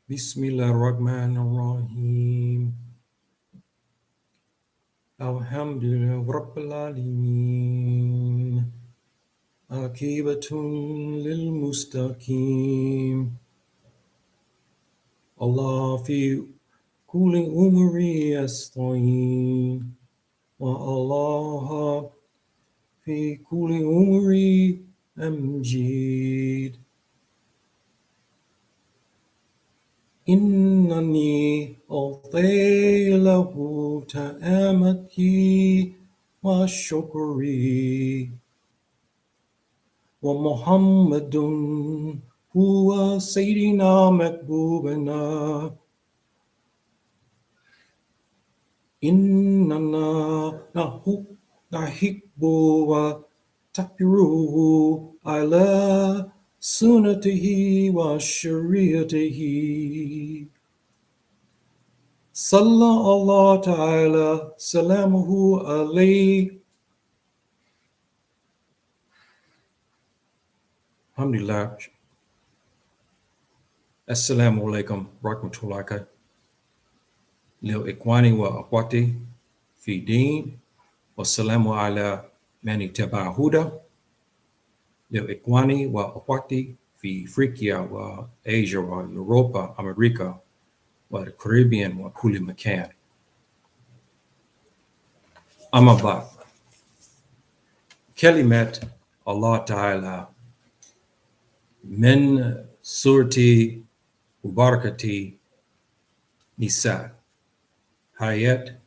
Bismillahirrahmanirrahim. Alhamdulillah Rabbil Alameen. Akibatun lil mustaqim. Allah fi kulli umri yasta'in. Wa Allah fi kulli umri amjid. إنني أعطي له تأمتي وشكري ومحمد هو سيدنا محبوبنا إننا نحب وتكبره على سنته وشريعته صلى الله تعالى سلامه عليه. Alhamdulillah. Assalamu alaikum rahmatullahi lil ikwani wa akwati fi din wa salamu ala mani taba huda لإخواني وأخواتي في أفريقيا وآسيا وأوروبا أمريكا والكاريبيان وكل مكان. أما بعد، كلمات الله تعالى من سورة مباركة نساء آيات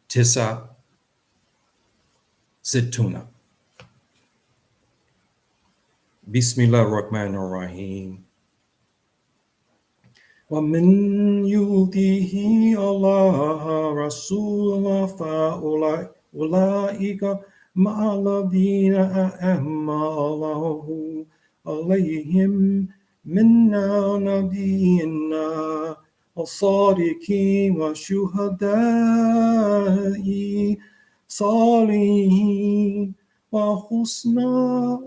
69. Bismillahirrahmanirrahim. وَمَنْ يُطِعِ اللَّهَ وَرَسُولَهُ فَأُولَئِكَ مَعَ الَّذِينَ أَنْعَمَ اللَّهُ عَلَيْهِمْ مِنَ النَّبِيِّينَ وَالصِّدِّيقِينَ وَالشُّهَدَاءِ وَالصَّالِحِينَ وَحُسْنَ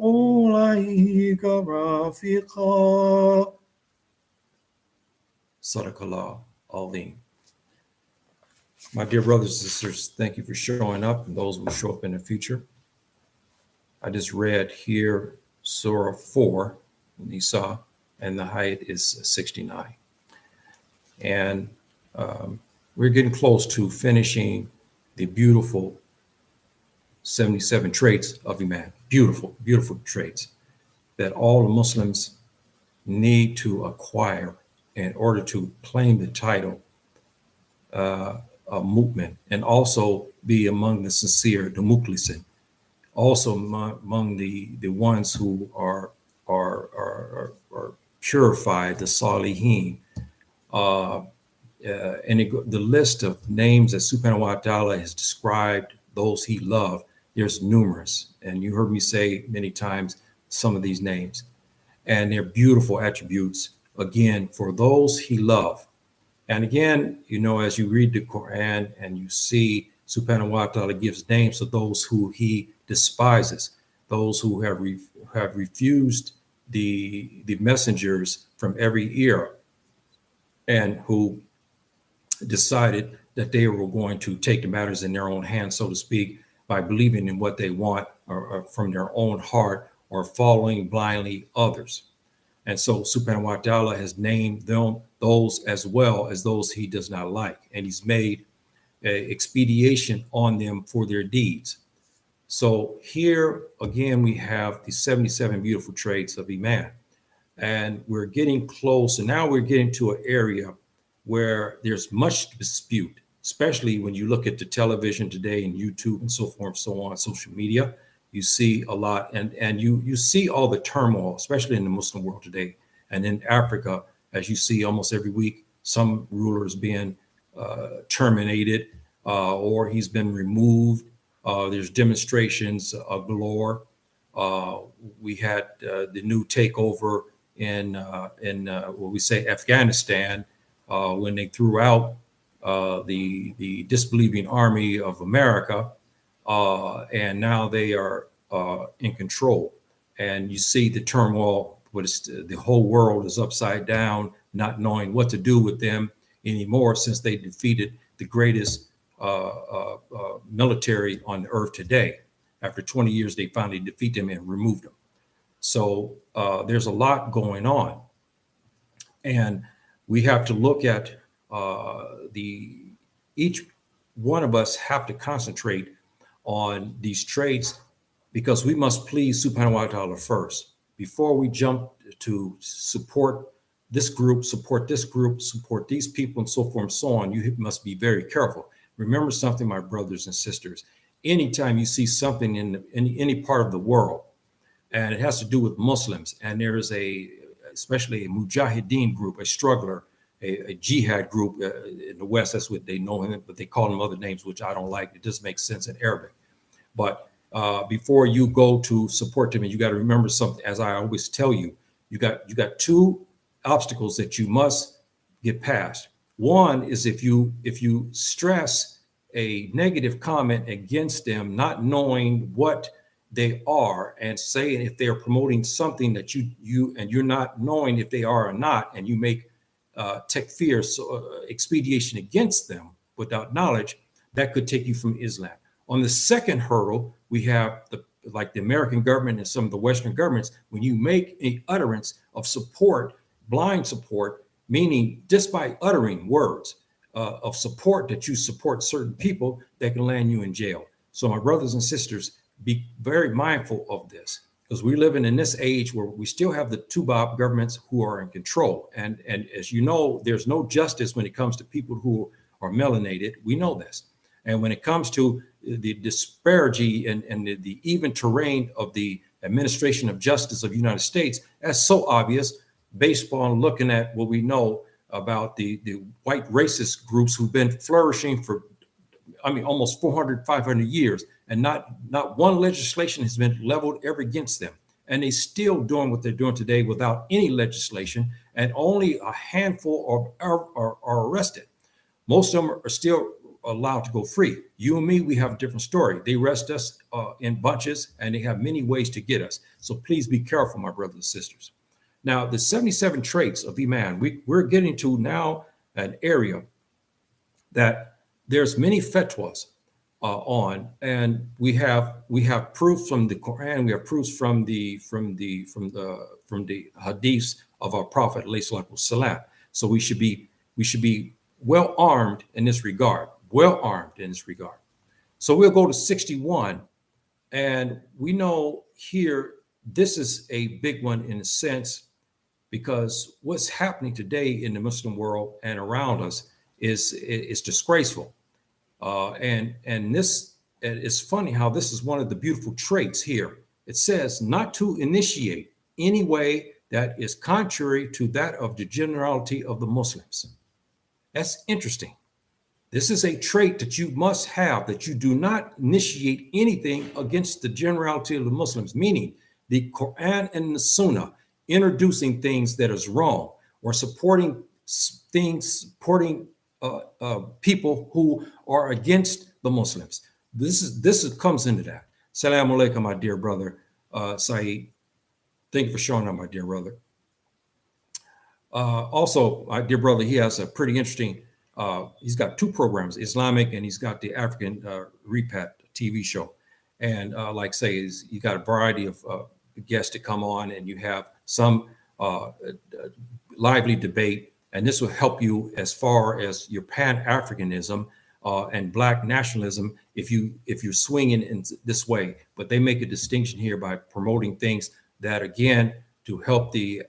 أُولَئِكَ رَفِيقًا. Sadaqallah al-Azim. My dear brothers and sisters, thank you for showing up and those who will show up in the future. I just read here Surah 4, Nisa, and the height is 69. And we're getting close to finishing the beautiful 77 traits of Iman. Beautiful, beautiful traits that all the Muslims need to acquire in order to claim the title of Mu'min and also be among the sincere, the Mukhlisin, also among the ones who are purified, the Salihin. And the list of names that Subhanahu wa Ta'ala has described those he loved, there's numerous. And you heard me say many times some of these names. And they're beautiful attributes, again, for those he loved. And again, you know, as you read the Quran and you see Subhanahu wa Ta'ala gives names to those who he despises, those who have refused the messengers from every era and who decided that they were going to take the matters in their own hands, so to speak, by believing in what they want or from their own heart or following blindly others. And so Subhanahu wa Ta'ala has named those as well as those he does not like. And he's made expediation on them for their deeds. So here again, we have the 77 beautiful traits of Iman. And we're getting close. And now we're getting to an area where there's much dispute, especially when you look at the television today and YouTube and so forth and so on, social media. You see a lot, and you see all the turmoil, especially in the Muslim world today. And in Africa, as you see almost every week, some rulers being terminated or he's been removed. There's demonstrations galore. We had the new takeover in what we say Afghanistan when they threw out the disbelieving army of America. And now they are in control. And you see the turmoil, the whole world is upside down. not knowing what to do with them anymore since they defeated the greatest military on earth today. After 20 years, they finally defeat them and remove them. So there's a lot going on. And we have to look at each one of us have to concentrate on these traits, because we must please Subhanahu wa Ta'ala first before we jump to support this group, support this group, support these people, and so forth and so on. You must be very careful. Remember something, my brothers and sisters. Anytime you see something in any part of the world, and it has to do with Muslims, and there is especially a mujahideen group, a struggler, a jihad group in the West, that's what they know him, but they call them other names, which I don't like. It doesn't make sense in Arabic. But before you go to support them, and you got to remember something, as I always tell you, you got two obstacles that you must get past. One is if you stress a negative comment against them, not knowing what they are, and saying if they are promoting something that you and you're not knowing if they are or not, and you make takfir, so expediation against them without knowledge, that could take you from Islam. On the second hurdle, we have like the American government and some of the Western governments. When you make an utterance of support, blind support, meaning just by uttering words of support that you support certain people, that can land you in jail. So my brothers and sisters, be very mindful of this, because we're living in this age where we still have the Tubab governments who are in control. And as you know, there's no justice when it comes to people who are melanated. We know this. And when it comes to the disparity and the even terrain of the administration of justice of the United States, that's so obvious based on looking at what we know about the white racist groups who've been flourishing for, almost 400, 500 years. And not one legislation has been leveled ever against them. And they're still doing what they're doing today without any legislation, and only a handful are arrested. Most of them are still allowed to go free. You and me, we have a different story. They arrest us in bunches, and they have many ways to get us. So please be careful, my brothers and sisters. Now, the 77 traits of Iman, we're getting to now an area that there's many fatwas on, and we have proof from the Quran, we have proofs from the hadiths of our Prophet alayhi salatu wasalam. So we should be well armed in this regard. So we'll go to 61, and we know here this is a big one in a sense, because what's happening today in the Muslim world and around us is disgraceful. And this, it's funny how this is one of the beautiful traits here. It says not to initiate any way that is contrary to that of the generality of the Muslims. That's interesting. This is a trait that you must have, that you do not initiate anything against the generality of the Muslims, meaning the Quran and the Sunnah introducing things that is wrong, or supporting people who are against the Muslims. This comes into that. Assalamu alaikum, my dear brother Saeed. Thank you for showing up, my dear brother. Also, my dear brother, he has a pretty interesting, he's got two programs, Islamic, and he's got the African Repat TV show. And like say, you got a variety of guests to come on, and you have some lively debate. And this will help you as far as your Pan-Africanism and Black nationalism if you're swinging in this way. But they make a distinction here by promoting things that, again, to help the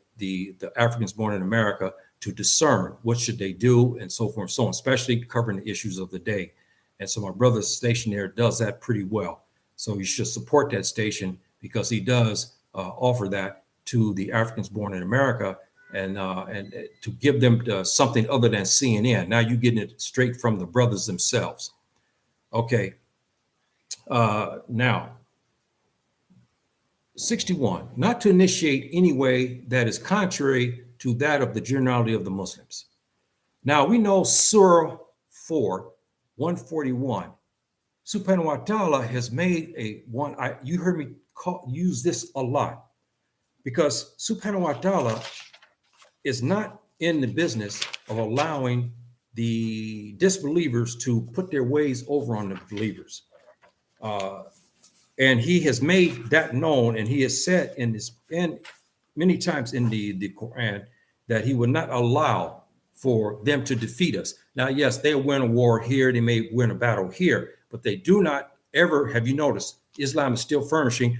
Africans born in America to discern what should they do and so forth and so on, especially covering the issues of the day. And so my brother's station there does that pretty well. So you should support that station, because he does offer that to the Africans born in America, and to give them something other than CNN. Now you're getting it straight from the brothers themselves. Okay. Now, 61, not to initiate any way that is contrary to that of the generality of the Muslims. Now we know Surah 4, 141. Subhanahu wa Ta'ala has made you heard me use this a lot, because Subhanahu wa Ta'ala is not in the business of allowing the disbelievers to put their ways over on the believers. And he has made that known, and he has said and many times in the Quran that he would not allow for them to defeat us. Now, yes, they'll win a war here, they may win a battle here, but they do not ever, have you noticed, Islam is still flourishing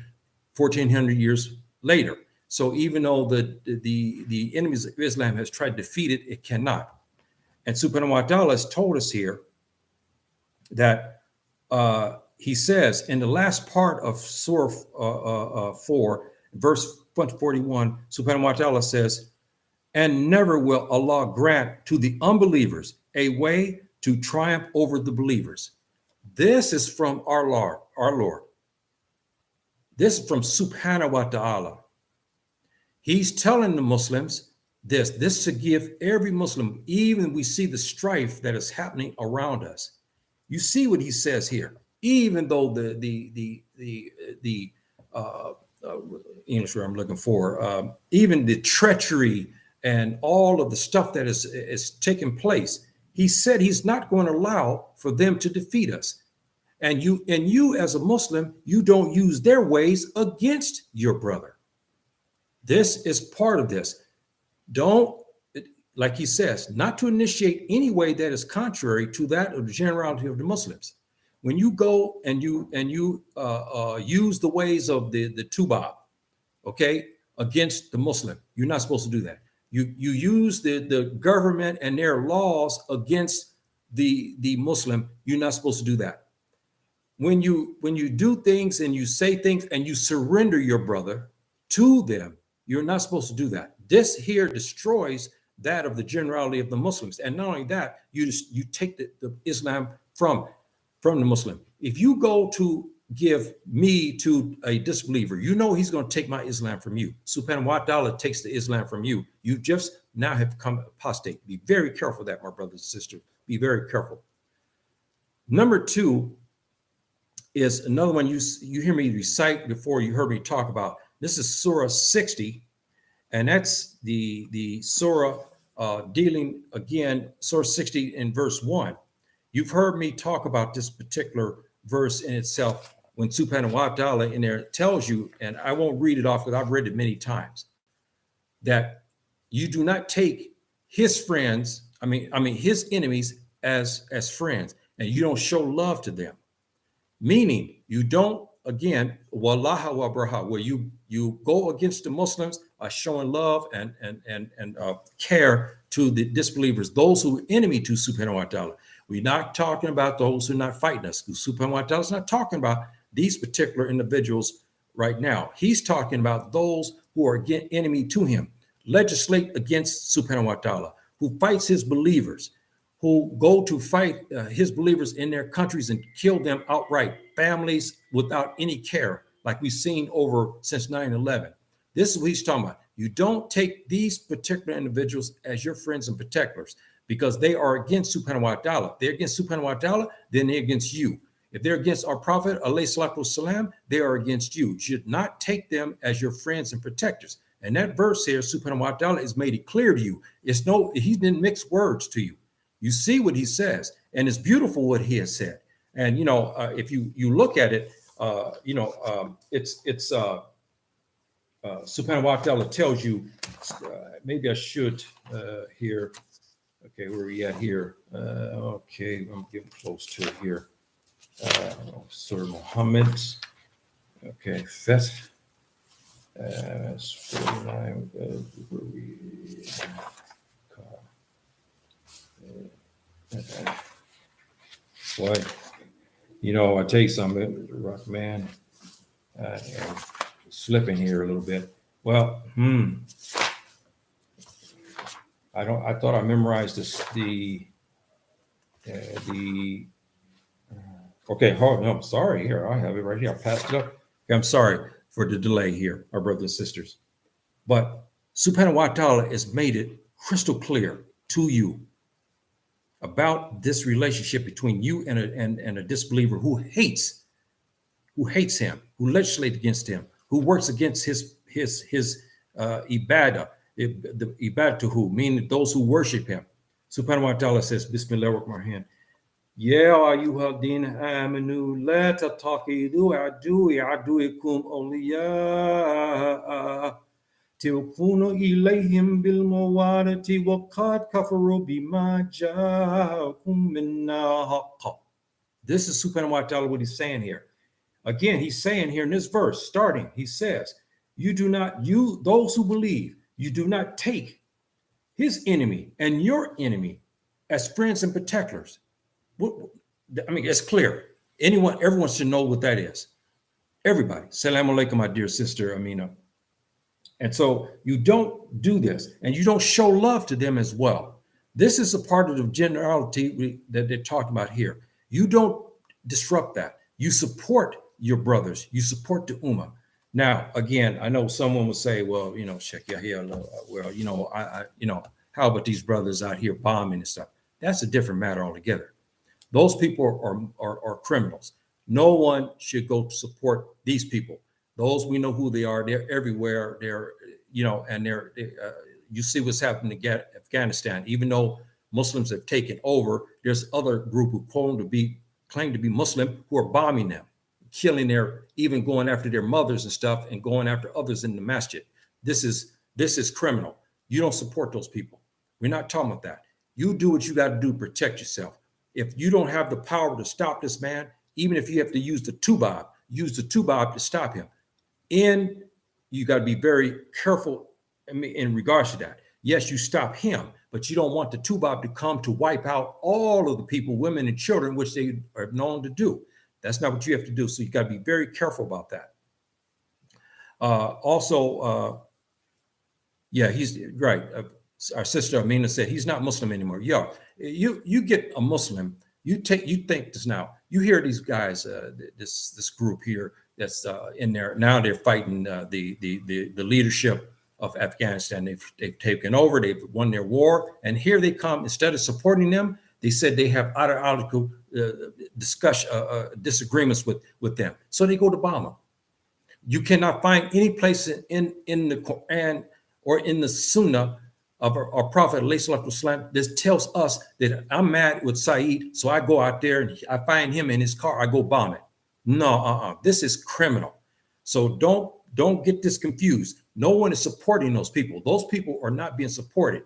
1400 years later. So even though the enemies of Islam has tried to defeat it, it cannot. And subhanahu wa ta'ala has told us here that he says in the last part of Surah 4, verse 41, subhanahu wa ta'ala says, and never will Allah grant to the unbelievers a way to triumph over the believers. This is from our Lord. This is from subhanahu wa ta'ala. He's telling the Muslims this to give every Muslim, even we see the strife that is happening around us. You see what he says here, even though the English word I'm looking for, even the treachery and all of the stuff that is taking place, he said he's not going to allow for them to defeat us. And you as a Muslim, you don't use their ways against your brother. This is part of this. Don't, like he says, not to initiate any way that is contrary to that of the generality of the Muslims. When you go and you use the ways of the Tubab, okay, against the Muslim, you're not supposed to do that. You use the government and their laws against the Muslim, you're not supposed to do that. When you do things and you say things and you surrender your brother to them, you're not supposed to do that. This here destroys that of the generality of the Muslims. And not only that, you take the Islam from the Muslim. If you go to give me to a disbeliever, you know he's going to take my Islam from you. Subhanahu wa ta'ala takes the Islam from you. You just now have become apostate. Be very careful of that, my brothers and sisters. Be very careful. Number two is another one you hear me recite before, you heard me talk about. This is Surah 60, and that's the Surah dealing again, Surah 60 in verse 1. You've heard me talk about this particular verse in itself when subhanahu wa ta'ala in there tells you, and I won't read it off because I've read it many times, that you do not take his friends, I mean his enemies as friends, and you don't show love to them. Meaning you don't, again, wallaha wa braha, where you go against the Muslims, showing love and care to the disbelievers, those who are enemy to subhanahu wa ta'ala. We're not talking about those who are not fighting us. Subhanahu wa ta'ala is not talking about these particular individuals right now. He's talking about those who are enemy to him, legislate against subhanahu wa ta'ala, who fights his believers, who go to fight his believers in their countries and kill them outright, families without any care, like we've seen over since 9/11. This is what he's talking about. You don't take these particular individuals as your friends and protectors because they are against subhanahu wa ta'ala. They're against subhanahu wa ta'ala, then they're against you. If they're against our prophet, alayhi salatu wasalam, they are against you. You should not take them as your friends and protectors. And that verse here, subhanahu wa ta'ala, has made it clear to you. He didn't mix words to you. You see what he says, and it's beautiful what he has said. And if you look at it, it's subhanahu wa ta'ala tells you. Maybe I should here. Okay, where are we at here? Okay, I'm getting close to it here. Surah Muhammad. Okay, that's 49. Where we? Boy, I tell you something, rock man, slipping here a little bit. Well, I thought I memorized this. Okay, hold on. I'm sorry. Here, I have it right here. I passed it up. Okay, I'm sorry for the delay here, our brothers and sisters. But subhanahu wa ta'ala has made it crystal clear to you about this relationship between you and a disbeliever who hates him, who legislates against him, who works against his ibadah the ibadatuhu, meaning those who worship him. Subhanahu wa ta'ala says, Bismillah ar-Rahman. Ya ayyuhalladhina amanu la tattakhidhu aduwwi aduwwikum awliya tilquna ilayhim bil mawadati wa qad kafaru bima ja'akum min haqq. This is Subhanahu wa ta'ala what he's saying here. Again, he's saying here in this verse, starting, he says, those who believe, you do not take his enemy and your enemy as friends and protectors. I mean, it's clear. Everyone should know what that is. Everybody. Salaam alaikum, my dear sister Amina. And so you don't do this, and you don't show love to them as well. This is a part of the generality that they're talking about here. You don't disrupt that. You support your brothers. You support the ummah. Now, again, I know someone will say, well, Sheikh Yahya, well, how about these brothers out here bombing and stuff? That's a different matter altogether. Those people are criminals. No one should go support these people. Those, we know who they are. They're everywhere. You see what's happening in Afghanistan. Even though Muslims have taken over, there's other group who claim to be Muslim who are bombing them, killing even going after their mothers and stuff, and going after others in the masjid. This is criminal. You don't support those people. We're not talking about that. You do what you got to do to protect yourself. If you don't have the power to stop this man, even if you have to use the tubab to stop him. And you got to be very careful in regards to that. Yes, you stop him, but you don't want the tubab to come to wipe out all of the people, women and children, which they are known to do. That's not what you have to do. So you got to be very careful about that. He's right. Our sister Amina said he's not Muslim anymore. Yeah, you get a Muslim, you think this now. You hear these guys, this group here that's in there now. They're fighting the leadership of Afghanistan. They've taken over. They've won their war, and here they come. Instead of supporting them, they said they have ideological disagreements with them, so they go to bomb them. You cannot find any place in the Quran or in the Sunnah of our Prophet ﷺ, this tells us that I'm mad with Saeed, so I go out there and I find him in his car, I go bomb it. No, this is criminal. So don't get this confused. No one is supporting those people. Those people are not being supported.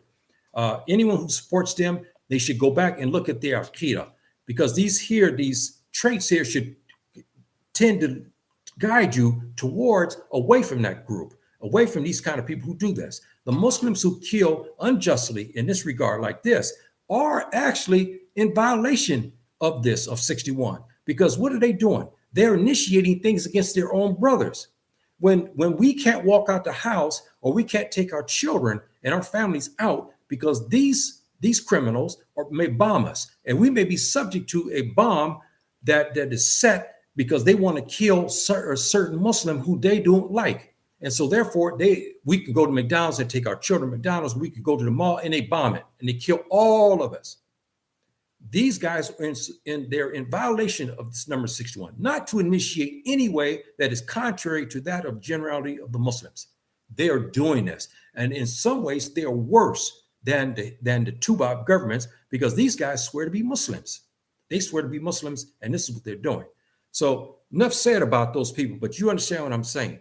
Anyone who supports them, they should go back and look at their Aqeedah, because these traits here should tend to guide you towards away from that group, away from these kind of people who do this. The Muslims who kill unjustly in this regard like this are actually in violation of 61, because what are they doing? They're initiating things against their own brothers. When we can't walk out the house, or we can't take our children and our families out because these criminals may bomb us, and we may be subject to a bomb that is set because they want to kill a certain Muslim who they don't like. And so therefore, we can go to McDonald's and take our children to McDonald's. We could go to the mall and they bomb it and they kill all of us. These guys are they're in violation of this number 61, not to initiate any way that is contrary to that of generality of the Muslims. They are doing this, and in some ways they are worse than the Tubab governments, because these guys swear to be Muslims. They swear to be Muslims, and this is what they're doing. So enough said about those people, but you understand what I'm saying.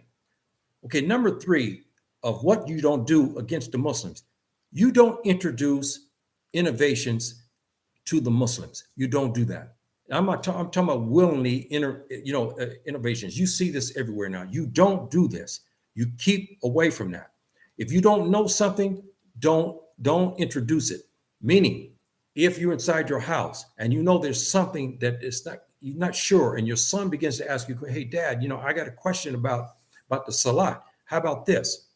Okay, number 3 of what you don't do against the Muslims. You don't introduce innovations to the Muslims. You don't do that. I'm talking about willingly innovations. You see this everywhere now. You don't do this. You keep away from that. If you don't know something, don't introduce it. Meaning, if you're inside your house and you know there's something that you're not sure, and your son begins to ask you, hey, Dad, I got a question about the salat. How about this?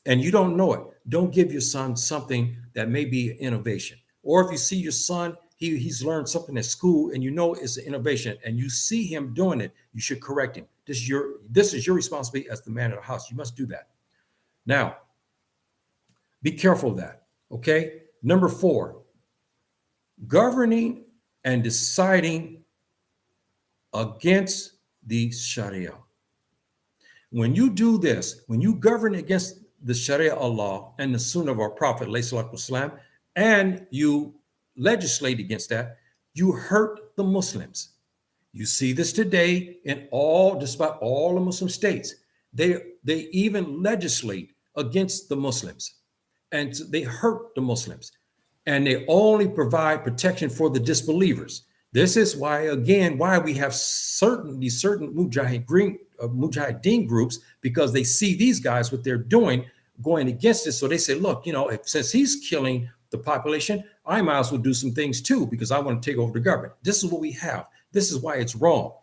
And you don't know it. Don't give your son something that may be an innovation. Or if you see your son, he's learned something at school and you know it's an innovation, and you see him doing it, you should correct him. This is your responsibility as the man of the house. You must do that. Now, be careful of that. Okay. Number 4, governing and deciding against the Sharia. When you do this, when you govern against the Sharia Allah and the Sunnah of our Prophet, والسلام, and you legislate against that, you hurt the Muslims. You see this today in just about all the Muslim states. They even legislate against the Muslims, and they hurt the Muslims, and they only provide protection for the disbelievers. This is why, again, why we have certain mujahideen groups, because they see these guys, what they're doing, going against it. So they say, look, since he's killing the population, I might as well do some things too, because I want to take over the government. This is what we have. This is why it's wrong.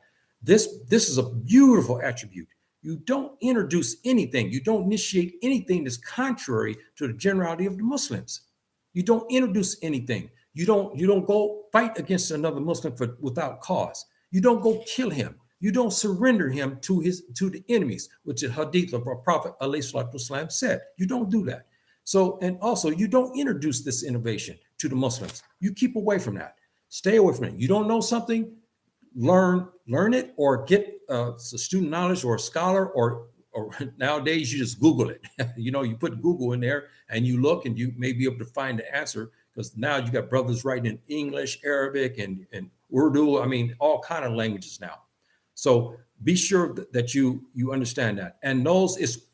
This is a beautiful attribute. You don't introduce anything. You don't initiate anything that's contrary to the generality of the Muslims. You don't introduce anything. You don't go fight against another Muslim without cause. You don't go kill him. You don't surrender him to the enemies, which the hadith of our Prophet ﷺ said. You don't do that. So, and also you don't introduce this innovation to the Muslims. You keep away from that. Stay away from it. You don't know something, learn it, or get student knowledge or a scholar, or nowadays you just Google it. You put Google in there and you look, and you may be able to find the answer, because now you got brothers writing in English, Arabic, and Urdu. I mean, all kind of languages now. So be sure that you understand that. And those is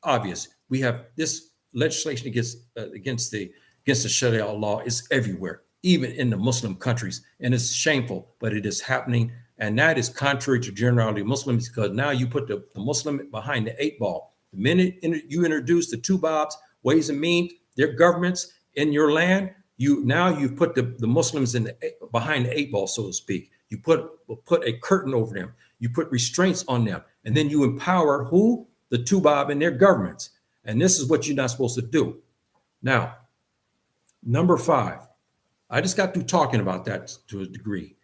obvious. We have this legislation against the Sharia law is everywhere, even in the Muslim countries, and it's shameful, but it is happening. And that is contrary to generality of Muslims, because now you put the Muslim behind the 8 ball. The minute you introduce the two Bobs, ways and means, their governments in your land, you've put the Muslims behind the 8 ball, so to speak. You put a curtain over them. You put restraints on them, and then you empower who? The two Bob and their governments. And this is what you're not supposed to do. Now, number 5, I just got through talking about that to a degree.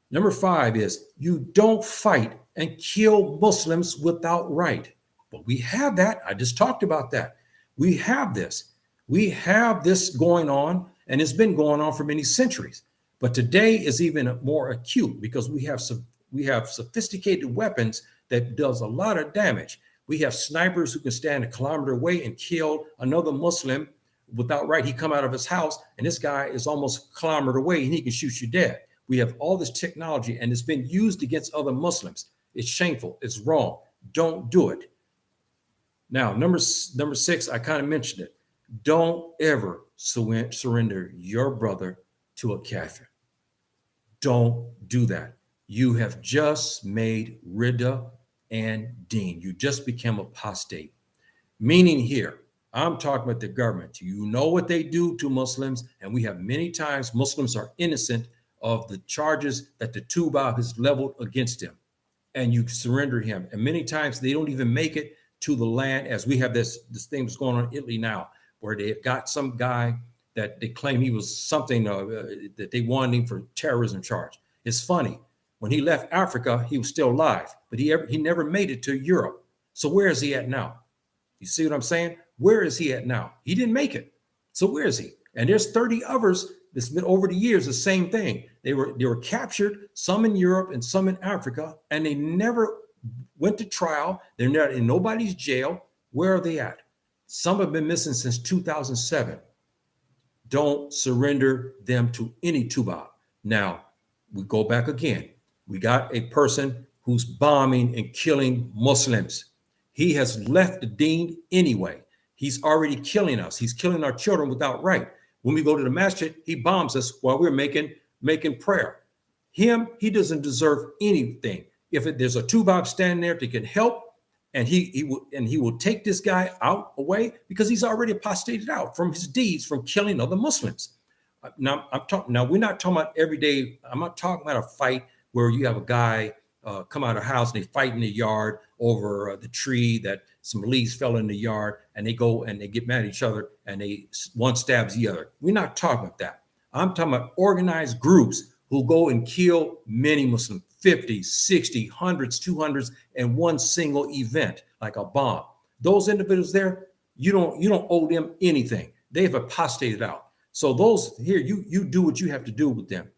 Number 5 is you don't fight and kill Muslims without right. But we have that. I just talked about that. We have this. We have this going on, and it's been going on for many centuries. But today is even more acute, because we have sophisticated weapons that does a lot of damage. We have snipers who can stand a kilometer away and kill another Muslim without right. He come out of his house, and this guy is almost a kilometer away, and he can shoot you dead. We have all this technology, and it's been used against other Muslims. It's shameful. It's wrong. Don't do it. Now, number 6, I kind of mentioned it. Don't ever surrender your brother to a kafir. Don't do that. You have just made Ridda and Deen. You just became apostate. Meaning here, I'm talking about the government. You know what they do to Muslims, and we have many times Muslims are innocent of the charges that the Tuba has leveled against him, and you surrender him. And many times they don't even make it to the land, as we have this thing that's going on in Italy now, where they've got some guy that they claim he was something that they wanted him for terrorism charge. It's funny. When he left Africa, he was still alive, but he never made it to Europe. So where is he at now? You see what I'm saying? Where is he at now? He didn't make it. So where is he? And there's 30 others that's been over the years, the same thing. They were captured, some in Europe and some in Africa, and they never went to trial. They're not in nobody's jail. Where are they at? Some have been missing since 2007. Don't surrender them to any Tuba. Now, we go back again. We got a person who's bombing and killing Muslims. He has left the deen anyway. He's already killing us. He's killing our children without right. When we go to the masjid, he bombs us while we're making prayer. He doesn't deserve anything. If there's a Tuba standing there that can help, and he will take this guy away, because he's already apostated out from his deeds, from killing other Muslims. Now we're not talking about every day. I'm not talking about a fight where you have a guy come out of the house and they fight in the yard over the tree that some leaves fell in the yard, and they go and they get mad at each other, and one stabs the other. We're not talking about that. I'm talking about organized groups who go and kill many Muslims, 50, 60, hundreds, 200s, in one single event, like a bomb. Those individuals there, you don't owe them anything. They've apostated out. So those here, you do what you have to do with them.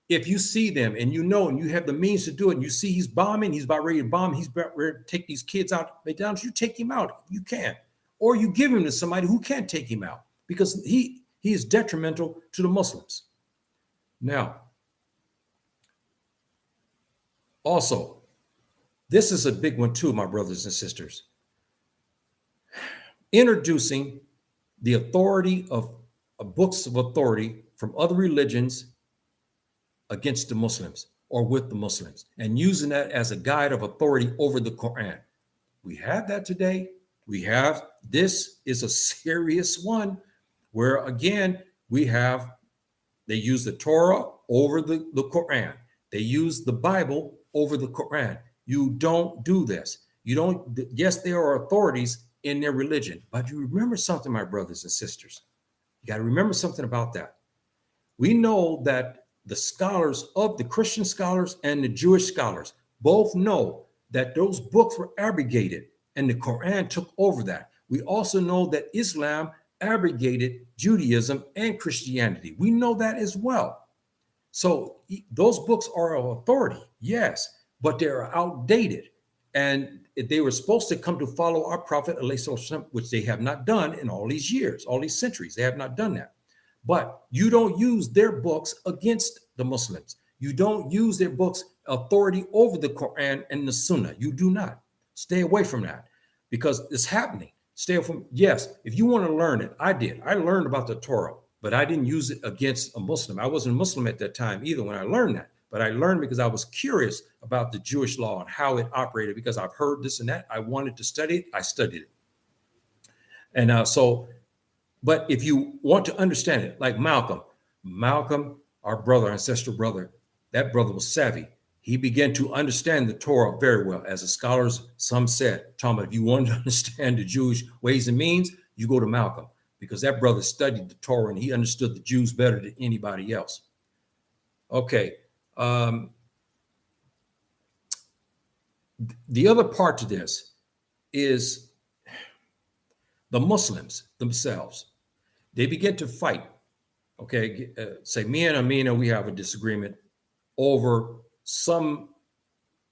If you see them and you have the means to do it, and you see he's bombing, he's about ready to bomb, he's about ready to take these kids out, McDonald's, you take him out. You can. or you give him to somebody who can't take him out, because he is detrimental to the Muslims. Now, also, this is a big one too, my brothers and sisters. Introducing the authority of books of authority from other religions against the Muslims or with the Muslims, and using that as a guide of authority over the Quran. We have that today. This is a serious one where, again, they use the Torah over the Quran. They use the Bible over the Quran. You don't do this. Yes, there are authorities in their religion, but you remember something, my brothers and sisters. You got to remember something about that. We know that the scholars of the Christian scholars and the Jewish scholars both know that those books were abrogated and the Quran took over that. We also know that Islam abrogated Judaism and Christianity. We know that as well. So those books are of authority, yes, but they are outdated. And they were supposed to come to follow our Prophet, which they have not done in all these years, all these centuries. They have not done that. But you don't use their books against the Muslims. You don't use their books authority over the Quran and the Sunnah. You do not. Stay away from that, because it's happening. Stay away from, yes, if you want to learn it, I did. I learned about the Torah, but I didn't use it against a Muslim. I wasn't a Muslim at that time either when I learned that. But I learned because I was curious about the Jewish law and how it operated, because I've heard this and that. I wanted to study it. I studied it. And but if you want to understand it, like Malcolm, our brother, ancestral brother, that brother was savvy. He began to understand the Torah very well. As the scholars, some said, Tom, if you want to understand the Jewish ways and means, you go to Malcolm, because that brother studied the Torah and he understood the Jews better than anybody else. Okay. The other part to this is the Muslims themselves. They begin to fight. Okay, say me and Amina, we have a disagreement over something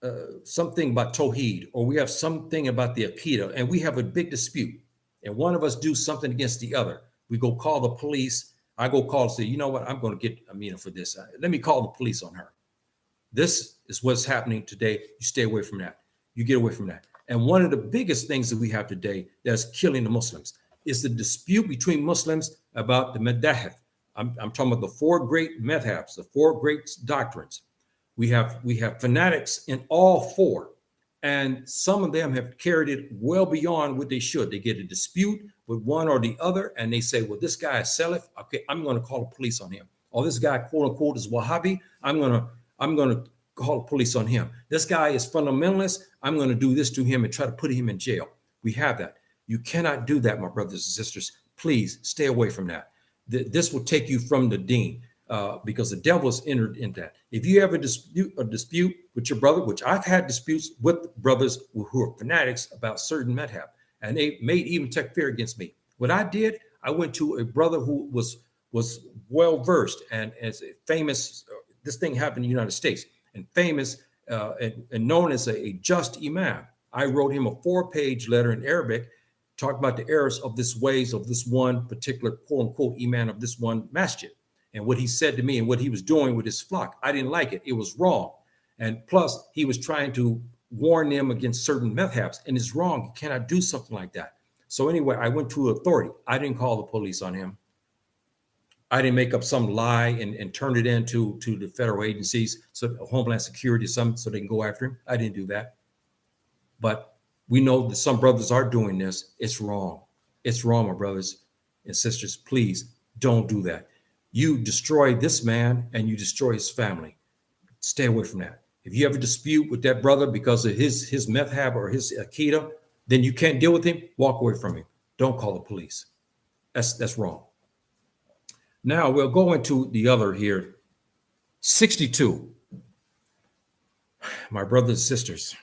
about Tawheed, or we have something about the Aqeedah, and we have a big dispute. And one of us do something against the other. We go call the police. I go call and say, you know what? I'm going to get Amina for this. Let me call the police on her. This is what's happening today. You stay away from that. You get away from that. And one of the biggest things that we have today that's killing the Muslims is the dispute between Muslims about the madhab. I'm talking about the four great madhabs, the four great doctrines. We have fanatics in all four, and some of them have carried it well beyond what they should. They get a dispute with one or the other, and they say, well, this guy is Salaf. Okay, I'm going to call the police on him. Or this guy, quote unquote, is Wahhabi. I'm going to call the police on him. This guy is fundamentalist. I'm going to do this to him and try to put him in jail. We have that. You cannot do that, my brothers and sisters. Please stay away from that. This will take you from the deen, because the devil is entered in that. If you have a dispute with your brother, which I've had disputes with brothers who are fanatics about certain madhab, and they made even takfir against me. What I did, I went to a brother who was well versed and as famous. This thing happened in the United States, and famous and known as a just imam. I wrote him a 4-page letter in Arabic, talking about the errors of this ways of this one particular quote unquote imam of this one masjid, and what he said to me and what he was doing with his flock. I didn't like it. It was wrong. And plus, he was trying to warn them against certain madhabs, and it's wrong. You cannot do something like that. So anyway, I went to authority. I didn't call the police on him. I didn't make up some lie and turn it into the federal agencies, so Homeland Security, so they can go after him. I didn't do that. But we know that some brothers are doing this. It's wrong. It's wrong, my brothers and sisters. Please don't do that. You destroy this man and you destroy his family. Stay away from that. If you have a dispute with that brother because of his madhab or his Aqeedah, then you can't deal with him. Walk away from him. Don't call the police. That's wrong. Now we'll go into the other here. 62. My brothers and sisters,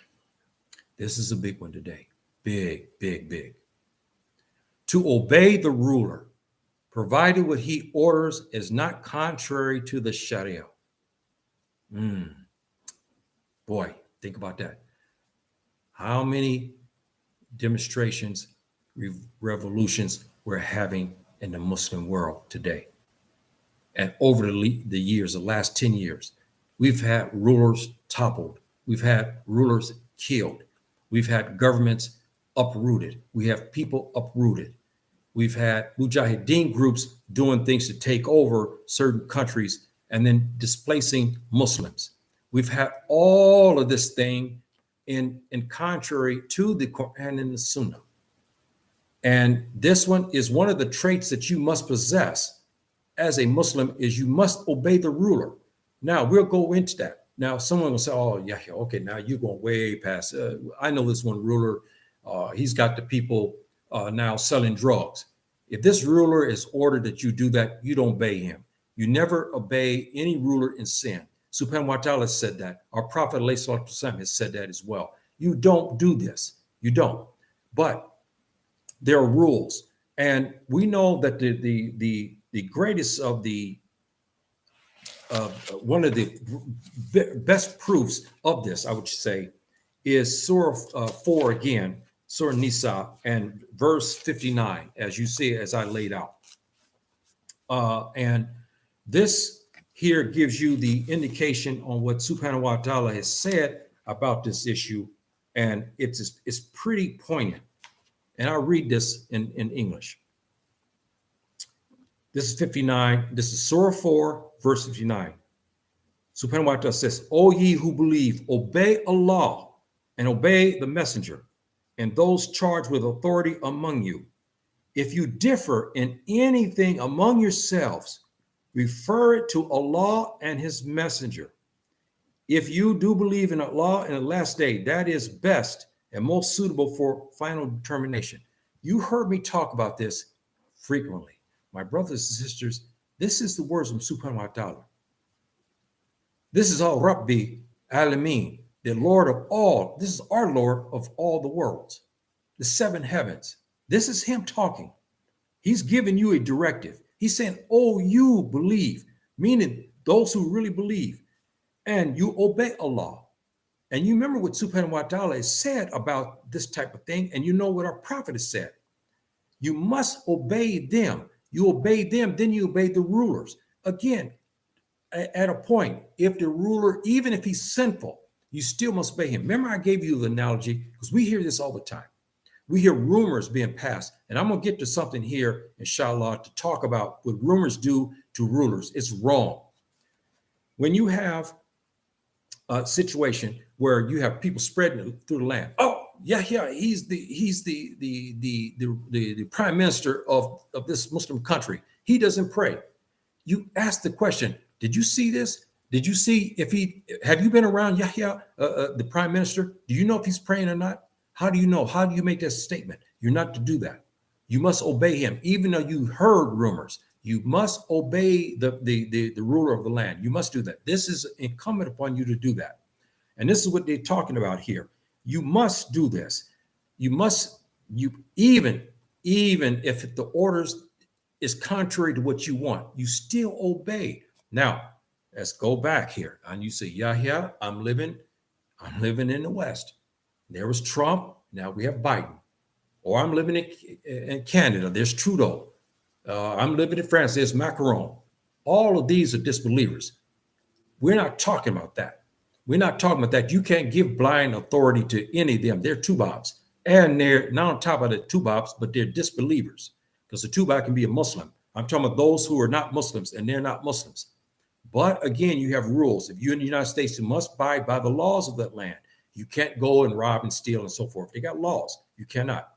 this is a big one today. Big, big, big. To obey the ruler, provided what he orders is not contrary to the Sharia. Boy, think about that. How many demonstrations, revolutions we're having in the Muslim world today. And over the years, the last 10 years, we've had rulers toppled. We've had rulers killed. We've had governments uprooted. We have people uprooted. We've had mujahideen groups doing things to take over certain countries and then displacing Muslims. We've had all of this thing in contrary to the Quran and the Sunnah. And this one is one of the traits that you must possess as a Muslim is you must obey the ruler. Now, we'll go into that. Now, someone will say, oh, yeah, okay, now you're going way past. I know this one ruler, he's got the people now selling drugs. If this ruler is ordered that you do that, you don't obey him. You never obey any ruler in sin. Subhanahu wa ta'ala said that. Our Prophet ﷺ has said that as well. You don't do this. You don't. But there are rules. And we know that the greatest of the one of the best proofs of this, I would say, is Surah 4 again, Surah Nisa, and verse 59, as you see, as I laid out. And this here gives you the indication on what Subhanahu wa ta'ala has said about this issue, and it's pretty poignant. And I'll read this in English. This is 59. This is Surah 4, verse 59. Subhanahu wa ta'ala says, O ye who believe, obey Allah and obey the messenger and those charged with authority among you. If you differ in anything among yourselves, refer it to Allah and his messenger. If you do believe in Allah and the last day, that is best and most suitable for final determination. You heard me talk about this frequently. My brothers and sisters, this is the words from Subhanahu wa ta'ala. This is all Rabbi Alameen, the Lord of all. This is our Lord of all the worlds, the seven heavens. This is him talking. He's giving you a directive. He's saying, oh, you believe, meaning those who really believe, and you obey Allah. And you remember what Subhanahu wa ta'ala has said about this type of thing, and you know what our prophet has said. You must obey them. You obey them, then you obey the rulers. Again, at a point, if the ruler, even if he's sinful, you still must obey him. Remember, I gave you the analogy, because we hear this all the time. We hear rumors being passed, and I'm going to get to something here, inshallah, to talk about what rumors do to rulers. It's wrong. When you have a situation where you have people spreading through the land, oh, yeah, he's the prime minister of this Muslim country. He doesn't pray. You ask the question, did you see this? Did you see have you been around Yahya, the prime minister? Do you know if he's praying or not? How do you know? How do you make that statement? You're not to do that. You must obey him, even though you heard rumors. You must obey the ruler of the land. You must do that. This is incumbent upon you to do that. And this is what they're talking about here. You must do this. Even if the orders is contrary to what you want, you still obey. Now, let's go back here. And you say, yeah, I'm living in the West. There was Trump. Now we have Biden. Or I'm living in Canada. There's Trudeau. I'm living in France. There's Macron. All of these are disbelievers. We're not talking about that. We're not talking about that. You can't give blind authority to any of them. They're tubabs. And they're not on top of the tubabs, but they're disbelievers. Because a tubab can be a Muslim. I'm talking about those who are not Muslims, and they're not Muslims. But again, you have rules. If you're in the United States, you must abide by the laws of that land. You can't go and rob and steal and so forth. They got laws. You cannot.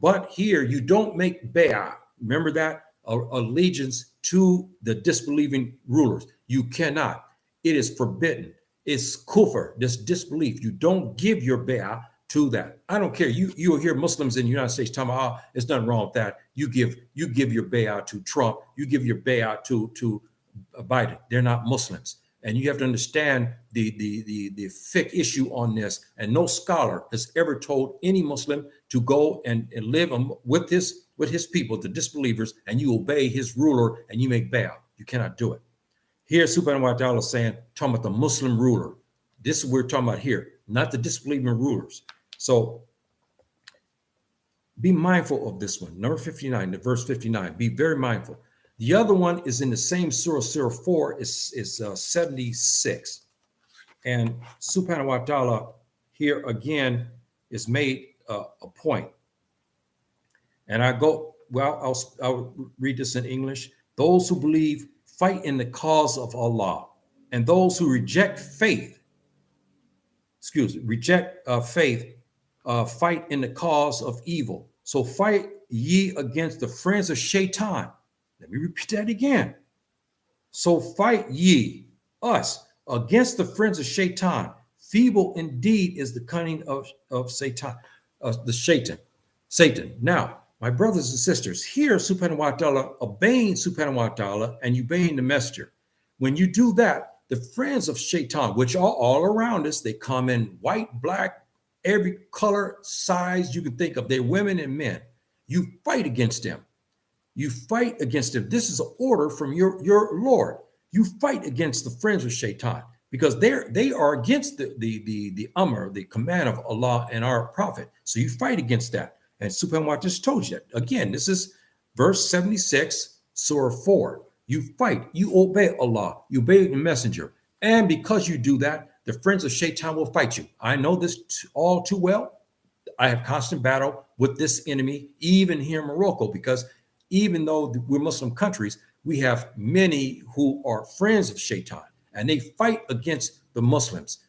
But here, you don't make bay'ah. Remember that? Allegiance to the disbelieving rulers. You cannot. It is forbidden. It's kufr, this disbelief. You don't give your bay'ah to that. I don't care. You'll hear Muslims in the United States talking about, there's nothing wrong with that. You give your bay'ah to Trump. You give your bay'ah to Biden. They're not Muslims. And you have to understand the fiqh issue on this. And no scholar has ever told any Muslim to go and live with his people, the disbelievers, and you obey his ruler and you make bay'ah. You cannot do it. Here, Subhanahu wa ta'ala is saying, talking about the Muslim ruler. This is what we're talking about here, not the disbelieving rulers. So Be mindful of this one. Number 59, verse 59. Be very mindful. The other one is in the same Surah, Surah 4, is 76. And Subhanahu wa ta'ala here again is made a point. And I'll read this in English. Those who believe fight in the cause of Allah, and those who reject faith, fight in the cause of evil. So fight ye against the friends of Shaitan. Let me repeat that again. So fight ye, us, against the friends of Shaitan. Feeble indeed is the cunning of Satan, Satan. Now, my brothers and sisters, here Subhanahu wa ta'ala, obeying Subhanahu wa ta'ala and obeying the messenger. When you do that, the friends of Shaitan, which are all around us, they come in white, black, every color, size you can think of. They're women and men. You fight against them. You fight against them. This is an order from your Lord. You fight against the friends of Shaitan because they are against the Amr, the command of Allah and our Prophet. So you fight against that. And Subhanahu wa ta'ala just told you that. Again, this is verse 76, Surah 4. You fight, you obey Allah, you obey the messenger. And because you do that, the friends of Shaitan will fight you. I know this all too well. I have constant battle with this enemy, even here in Morocco, because even though we're Muslim countries, we have many who are friends of Shaitan, and they fight against the Muslims.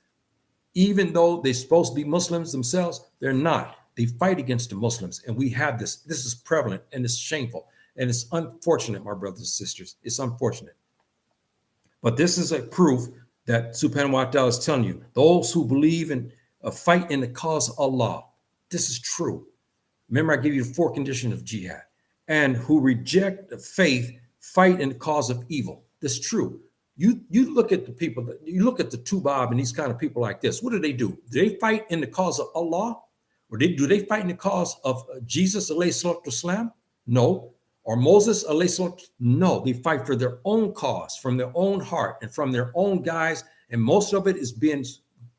Even though they're supposed to be Muslims themselves, they're not. They fight against the Muslims, and we have this. This is prevalent, and it's shameful, and it's unfortunate, my brothers and sisters. It's unfortunate. But this is a proof that Subhanahu wa ta'ala is telling you, those who believe in a fight in the cause of Allah, this is true. Remember, I gave you the 4 conditions of jihad. And who reject the faith, fight in the cause of evil. This is true. You look at the people, you look at the Tubab and these kind of people like this. What do? Do they fight in the cause of Allah? Or do they fight in the cause of Jesus, alayhi salatu wasalam? No. Or Moses, alayhi salatu? No. They fight for their own cause, from their own heart, and from their own guys. And most of it is being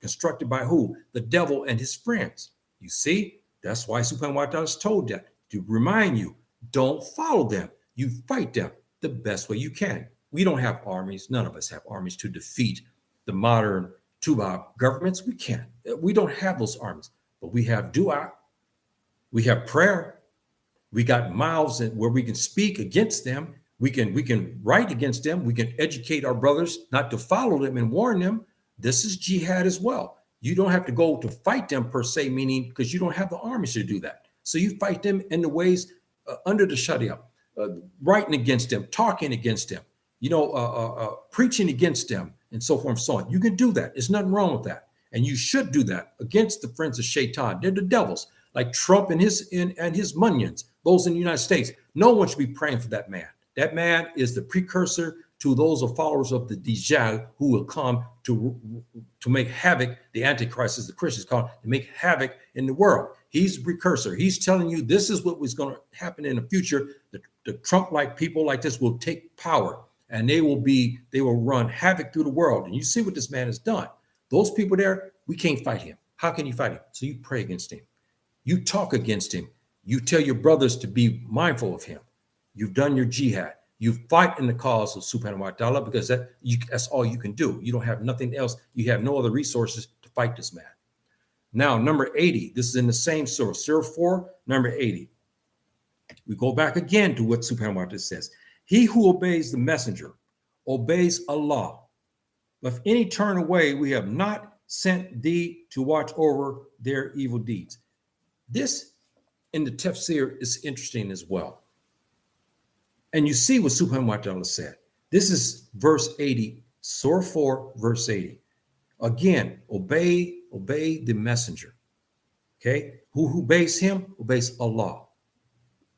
constructed by who? The devil and his friends. You see? That's why Subhanahu wa ta'ala is told that, to remind you, don't follow them. You fight them the best way you can. We don't have armies. None of us have armies to defeat the modern Tubab governments. We can't. We don't have those armies. But we have dua. We have prayer. We got mouths where we can speak against them. We can write against them. We can educate our brothers not to follow them and warn them. This is jihad as well. You don't have to go to fight them per se, meaning because you don't have the armies to do that. So you fight them in the ways under the Sharia, writing against them, talking against them, preaching against them, and so forth and so on. You can do that. There's nothing wrong with that. And you should do that against the friends of Shaitan. They're the devils, like Trump and his munions, those in the United States. No one should be praying for that man. That man is the precursor to those of followers of the Dajjal who will come to make havoc. The Antichrist, as the Christians call it, to make havoc in the world. He's the precursor. He's telling you this is what was going to happen in the future. The Trump-like people like this will take power, and they will run havoc through the world. And you see what this man has done. Those people there, we can't fight him. How can you fight him? So you pray against him. You talk against him. You tell your brothers to be mindful of him. You've done your jihad. You fight in the cause of Subhanahu wa ta'ala because that's all you can do. You don't have nothing else. You have no other resources to fight this man. Now, number 80. This is in the same surah, Surah 4, number 80. We go back again to what Subhanahu wa ta'ala says. He who obeys the messenger obeys Allah. But if any turn away, we have not sent thee to watch over their evil deeds. This in the tafsir is interesting as well. And you see what Subhanahu wa ta'ala said. This is verse 80, Surah 4, verse 80. Again, obey the messenger. Okay? Who obeys him? Obeys Allah.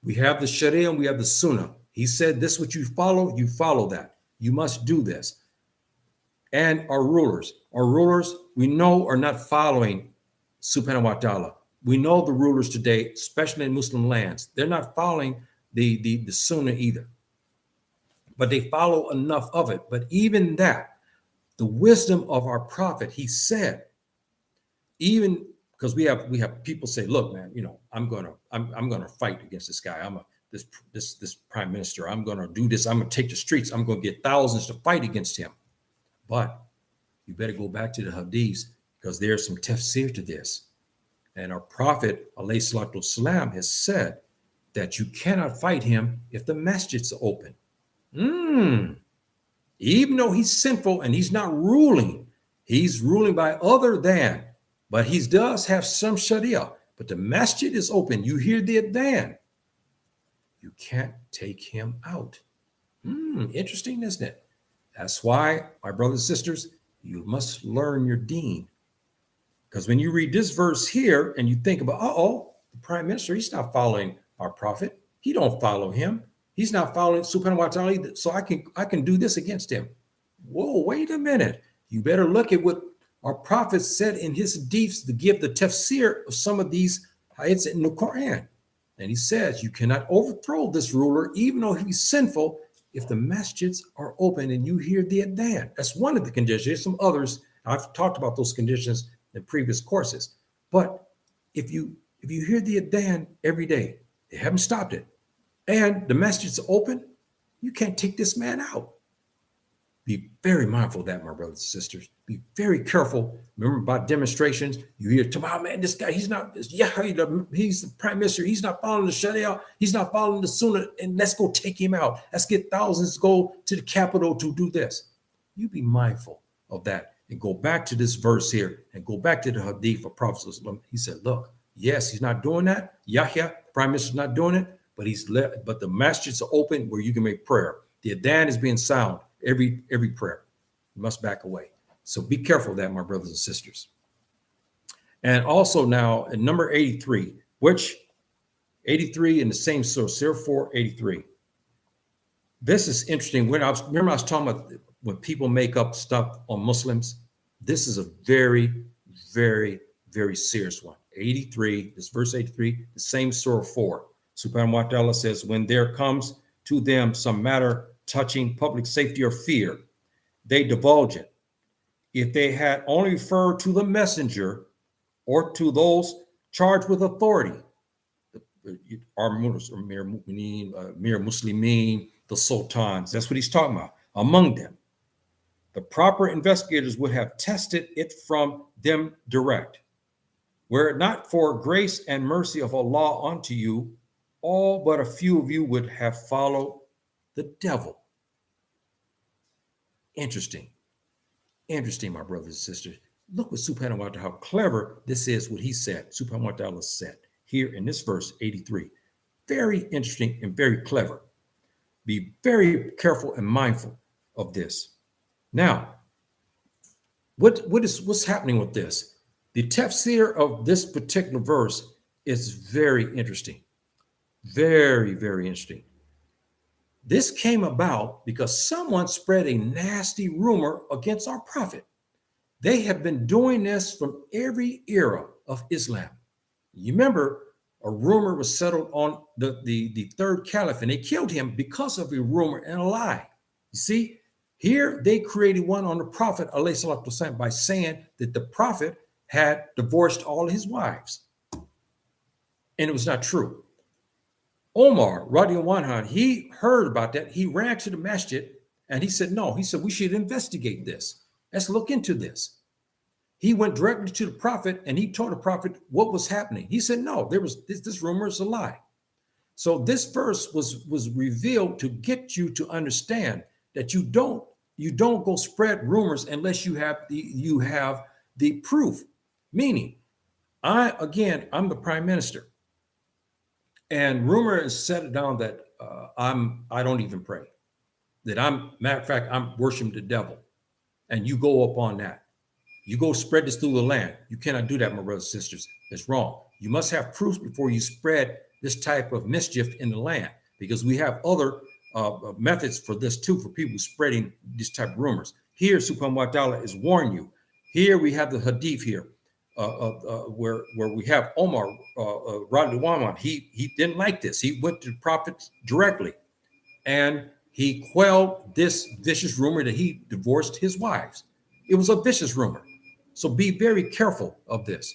We have the Sharia and we have the Sunnah. He said, this what you follow that. You must do this. And our rulers, we know are not following Subhanahu wa ta'ala. We know the rulers today, especially in Muslim lands, they're not following the Sunnah either. But they follow enough of it. But even that, the wisdom of our prophet, he said, even because we have people say, look, man, I'm gonna fight against this guy. This prime minister. I'm gonna do this. I'm gonna take the streets. I'm gonna get thousands to fight against him. But you better go back to the hadiths, because there's some tafsir to this. And our prophet, alayhi salatu wasalam, has said that you cannot fight him if the masjids are open. Even though he's sinful and he's not ruling, he's ruling by other than, but he does have some Sharia. But the masjid is open. You hear the adhan. You can't take him out. Interesting, isn't it? That's why, my brothers and sisters, you must learn your deen. Because when you read this verse here and you think about, the prime minister, he's not following our prophet. He don't follow him. He's not following subhanahu wa ta'ala, so I can do this against him. Whoa, wait a minute. You better look at what our prophet said in his hadiths to give the tafsir of some of these ayats in the Quran. And he says, you cannot overthrow this ruler, even though he's sinful, if the masjids are open and you hear the adhan. That's one of the conditions. There's some others. I've talked about those conditions in previous courses. But if you hear the adhan every day, they haven't stopped it, and the masjids are open, you can't take this man out. Be very mindful of that, my brothers and sisters. Be very careful. Remember about demonstrations. You hear, tomorrow, man, this guy, he's the prime minister. He's not following the Sharia. He's not following the Sunnah. And let's go take him out. Let's get thousands to go to the capital to do this. You be mindful of that and go back to this verse here and go back to the hadith of Prophet. He said, look, yes, he's not doing that. Yahya, prime minister's not doing it, but but the masjids are open where you can make prayer. The adhan is being sound. Every prayer, you must back away. So be careful of that, my brothers and sisters. And also now in number 83, which 83 in the same surah, Surah 4:83. This is interesting. Remember I was talking about when people make up stuff on Muslims. This is a very, very, very serious one. 83, this verse 83, the same Surah 4. Subhanahu wa ta'ala says, when there comes to them some matter touching public safety or fear, they divulge it. If they had only referred to the messenger or to those charged with authority, our Mir Muslimin, the sultans, that's what he's talking about, among them, the proper investigators would have tested it from them direct. Were it not for grace and mercy of Allah unto you, all but a few of you would have followed the devil. Interesting, my brothers and sisters. Look what subhanahu wa ta'ala, how clever this is, what he said, subhanahu wa ta'ala said here in this verse 83. Very interesting and very clever. Be very careful and mindful of this. Now, what's happening with this? The tafsir of this particular verse is very interesting. Very, very interesting. This came about because someone spread a nasty rumor against our prophet. They have been doing this from every era of Islam. You remember, a rumor was settled on the third caliph, and they killed him because of a rumor and a lie. You see, here they created one on the prophet ﷺ by saying that the prophet had divorced all his wives. And it was not true. Omar, radiallahu anhu, he heard about that. He ran to the masjid and he said, no, he said, we should investigate this. Let's look into this. He went directly to the prophet and he told the prophet what was happening. He said, no, there was this rumor is a lie. So this verse was revealed to get you to understand that you don't go spread rumors unless you have the proof. Meaning, I'm the prime minister. And rumor is set down that I don't even pray. That matter of fact, I'm worshiping the devil. And you go up on that. You go spread this through the land. You cannot do that, my brothers and sisters. It's wrong. You must have proof before you spread this type of mischief in the land, because we have other methods for this too, for people spreading this type of rumors. Here, subhanahu wa ta'ala is warning you. Here we have the hadith here. Where we have Omar radiallahu anhu, he didn't like this. He went to the prophet directly, and he quelled this vicious rumor that he divorced his wives. It was a vicious rumor, so be very careful of this.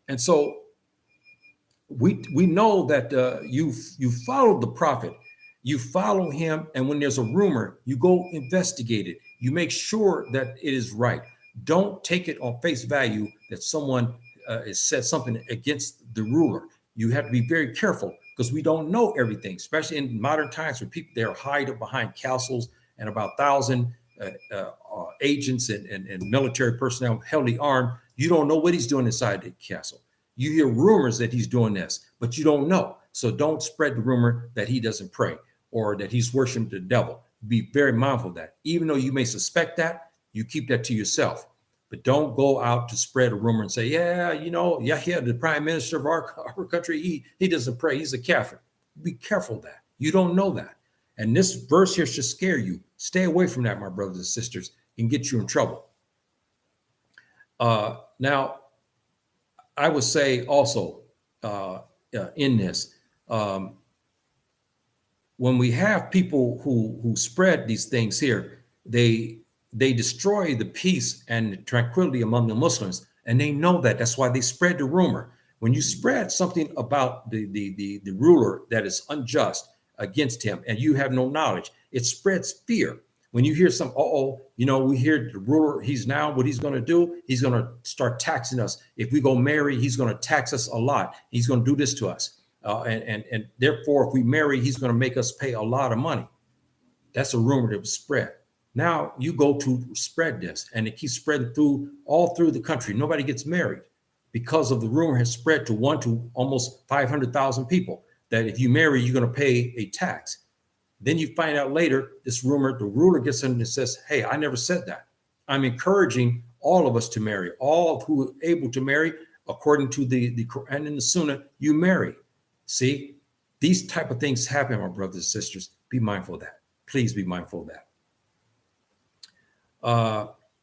And so we know that you follow the prophet, you follow him, and when there's a rumor, you go investigate it. You make sure that it is right. Don't take it on face value that someone has said something against the ruler. You have to be very careful because we don't know everything, especially in modern times where people they are hiding behind castles and about 1,000 agents and military personnel heavily armed. You don't know what he's doing inside the castle. You hear rumors that he's doing this, but you don't know. So don't spread the rumor that he doesn't pray or that he's worshiping the devil. Be very mindful of that. Even though you may suspect that, you keep that to yourself. But don't go out to spread a rumor and say, yeah, the prime minister of our country, he doesn't pray. He's a Catholic. Be careful of that. You don't know that. And this verse here should scare you. Stay away from that, my brothers and sisters, and get you in trouble. Now, I would say also in this, when we have people who spread these things here, they destroy the peace and the tranquility among the Muslims, and they know that. That's why they spread the rumor. When you spread something about the ruler that is unjust against him, and you have no knowledge, it spreads fear. When you hear we hear the ruler, what he's going to do, he's going to start taxing us. If we go marry, he's going to tax us a lot. He's going to do this to us. And therefore, if we marry, he's going to make us pay a lot of money. That's a rumor that was spread. Now you go to spread this, and it keeps spreading all through the country. Nobody gets married because of the rumor has spread to almost 500,000 people that if you marry, you're going to pay a tax. Then you find out later, the ruler gets in and says, hey, I never said that. I'm encouraging all of us to marry. All who are able to marry, according to the Quran and the Sunnah, you marry. See, these type of things happen, my brothers and sisters. Be mindful of that. Please be mindful of that.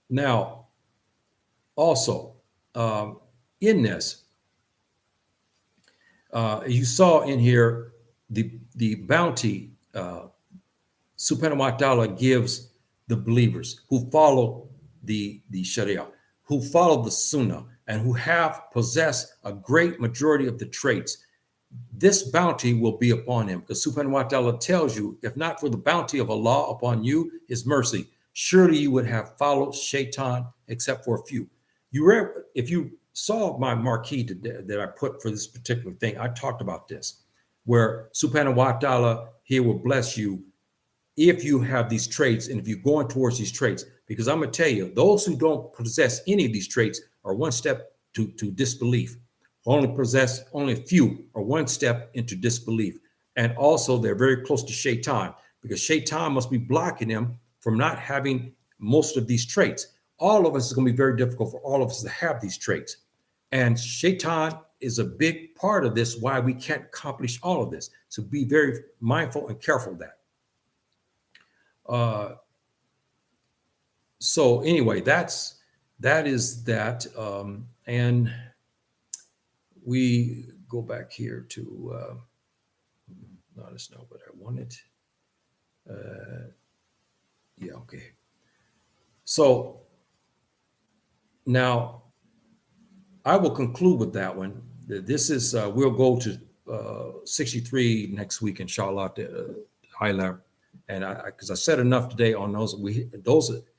Now, also, in this, you saw in here the bounty subhanahu wa ta'ala gives the believers who follow the Sharia, who follow the Sunnah, and who have possessed a great majority of the traits. This bounty will be upon him, because subhanahu wa ta'ala tells you, if not for the bounty of Allah upon you, his mercy, surely you would have followed shaitan except for a few. If you saw my marquee that I put for this particular thing, I talked about this, where subhanahu wa ta'ala, he will bless you if you have these traits and if you're going towards these traits. Because I'm going to tell you, those who don't possess any of these traits are one step to disbelief. Only a few are one step into disbelief. And also they're very close to shaitan, because shaitan must be blocking them from not having most of these traits. All of us is going to be very difficult for all of us to have these traits. And shaitan is a big part of this, why we can't accomplish all of this. So be very mindful and careful of that. So anyway, that is that. And we go back here to, no, that's not what I wanted. Yeah, okay. So now I will conclude with that one. This is, we'll go to 63 next week, inshallah, high level. And because I said enough today on those,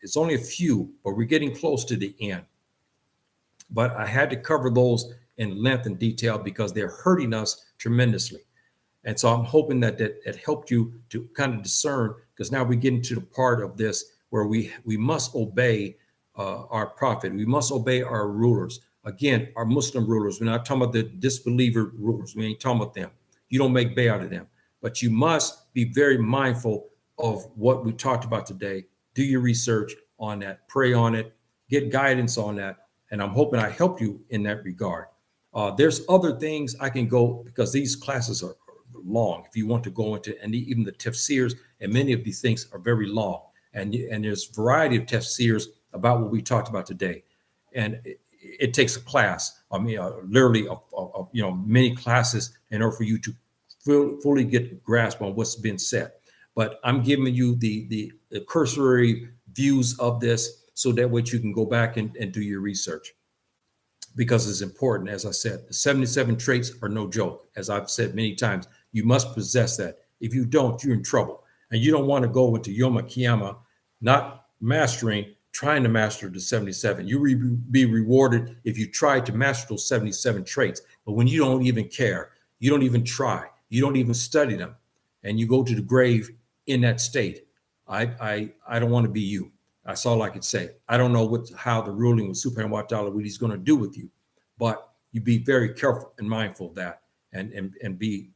it's only a few, but we're getting close to the end. But I had to cover those in length and detail because they're hurting us tremendously. And so I'm hoping that it helped you to kind of discern, because now we get into the part of this where we must obey our prophet. We must obey our rulers. Again, our Muslim rulers. We're not talking about the disbeliever rulers. We ain't talking about them. You don't make bay out of them. But you must be very mindful of what we talked about today. Do your research on that. Pray on it. Get guidance on that. And I'm hoping I help you in that regard. There's other things I can go, because these classes are long. If you want to go into, and even the tafsirs, and many of these things are very long. And there's a variety of tafsirs about what we talked about today. And it takes a class. I mean, literally, many classes in order for you to fully get a grasp on what's been said. But I'm giving you the cursory views of this, so that way you can go back and do your research. because it's important. As I said, the 77 traits are no joke. As I've said many times, you must possess that. If you don't, you're in trouble. And you don't want to go into Yom Kiyama not trying to master the 77. You will be rewarded if you try to master those 77 traits. But when you don't even care, you don't even try, you don't even study them, and you go to the grave in that state, I don't want to be you. That's all I could say. I don't know how the ruling with Subhanahu wa Ta'ala, what he's going to do with you, but you be very careful and mindful of that, and be,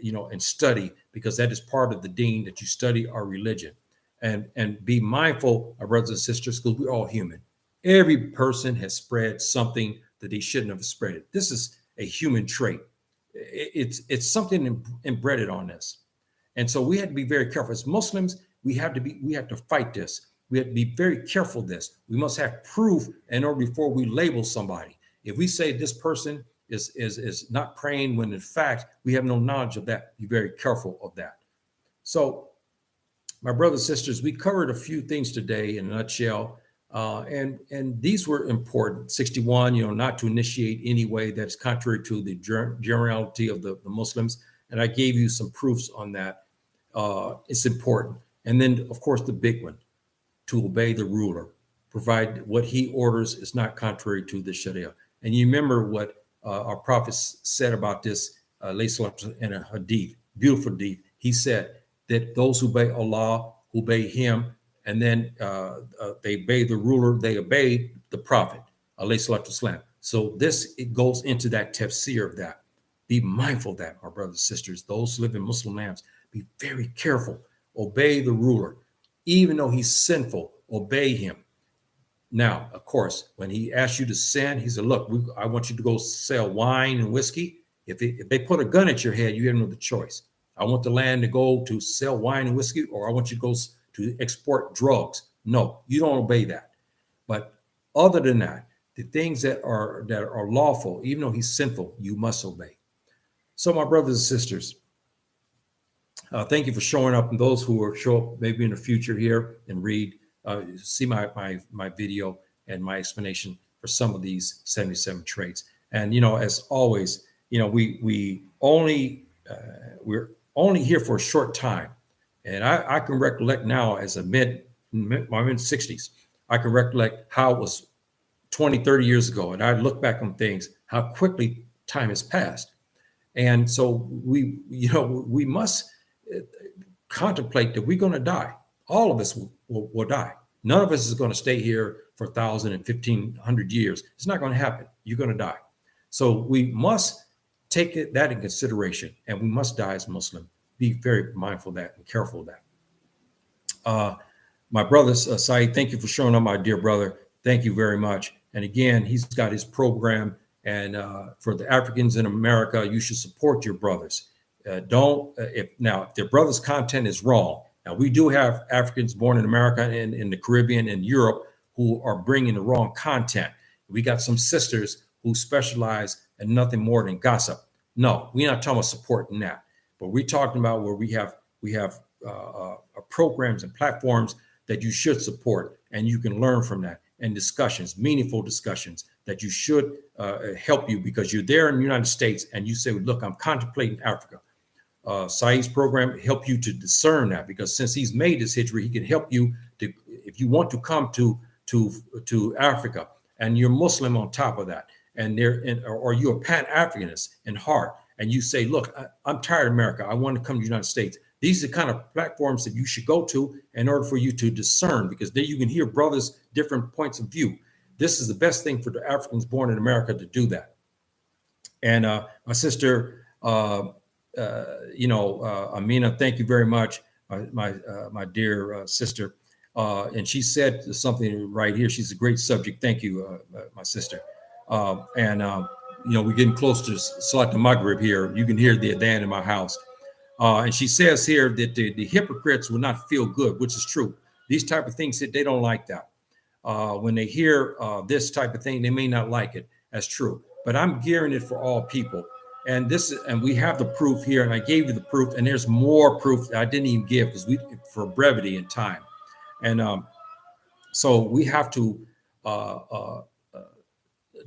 and study, because that is part of the deen, that you study our religion, and be mindful of brothers and sisters, because we're all human. Every person has spread something that they shouldn't have spread it. This is a human trait. It's something embedded on us. And so we have to be very careful. As Muslims, we have to fight this. We have to be very careful of this. We must have proof in order before we label somebody. If we say this person is not praying, when in fact we have no knowledge of that, be very careful of that. So, my brothers and sisters, we covered a few things today in a nutshell, and these were important. 61, not to initiate any way that's contrary to the generality of the Muslims, and I gave you some proofs on that. It's important. And then, of course, the big one, to obey the ruler, provide what he orders is not contrary to the Sharia. And you remember what our Prophet said about this in a hadith, beautiful hadith. He said that those who obey Allah obey him, and then they obey the ruler, they obey the Prophet, alayhi salatu wasalam. So it goes into that tafsir of that. Be mindful of that, our brothers and sisters. Those who live in Muslim lands, be very careful. Obey the ruler. Even though he's sinful, obey him. Now, of course, when he asks you to sin, he said, look, I want you to go sell wine and whiskey. If they put a gun at your head, you have no other choice. I want the land to go to sell wine and whiskey, or I want you to go to export drugs. No, you don't obey that. But other than that, the things that are lawful, even though he's sinful, you must obey. So, my brothers and sisters, thank you for showing up, and those who will show up maybe in the future here and see my video and my explanation for some of these 77 traits. And as always, we're only here for a short time, and I can recollect now as my mid-60s, I can recollect how it was 20, 30 years ago, and I look back on things, how quickly time has passed. And so we must contemplate that we're going to die. All of us will die. None of us is going to stay here for 1,000 and 1,500 years. It's not going to happen. You're going to die. So we must take that in consideration, and we must die as Muslim. Be very mindful of that and careful of that. My brother, Saeed, thank you for showing up, my dear brother. Thank you very much. And again, he's got his program. And for the Africans in America, you should support your brothers. If their brothers' content is wrong. Now, we do have Africans born in America and in the Caribbean and Europe who are bringing the wrong content. We got some sisters who specialize in nothing more than gossip. No, we're not talking about supporting that, but we're talking about where we have programs and platforms that you should support, and you can learn from that, and discussions, meaningful discussions that you should help you, because you're there in the United States and you say, look, I'm contemplating Africa. Saeed's program help you to discern that, because since he's made this history, he can help you to, if you want to come to Africa and you're Muslim on top of that, and or you're a Pan-Africanist in heart, and you say, look, I'm tired of America, I want to come to the United States. These are the kind of platforms that you should go to in order for you to discern, because then you can hear brothers' different points of view. This is the best thing for the Africans born in America to do that. And my sister, Amina, thank you very much, my dear sister. And she said something right here. She's a great subject. Thank you, my sister. We're getting close to Salat al-Maghrib here. You can hear the adhan in my house. And she says here that the hypocrites will not feel good, which is true. These type of things, they don't like that. When they hear this type of thing, they may not like it. That's true. But I'm gearing it for all people. And we have the proof here, and I gave you the proof, and there's more proof that I didn't even give for brevity and time. And so we have to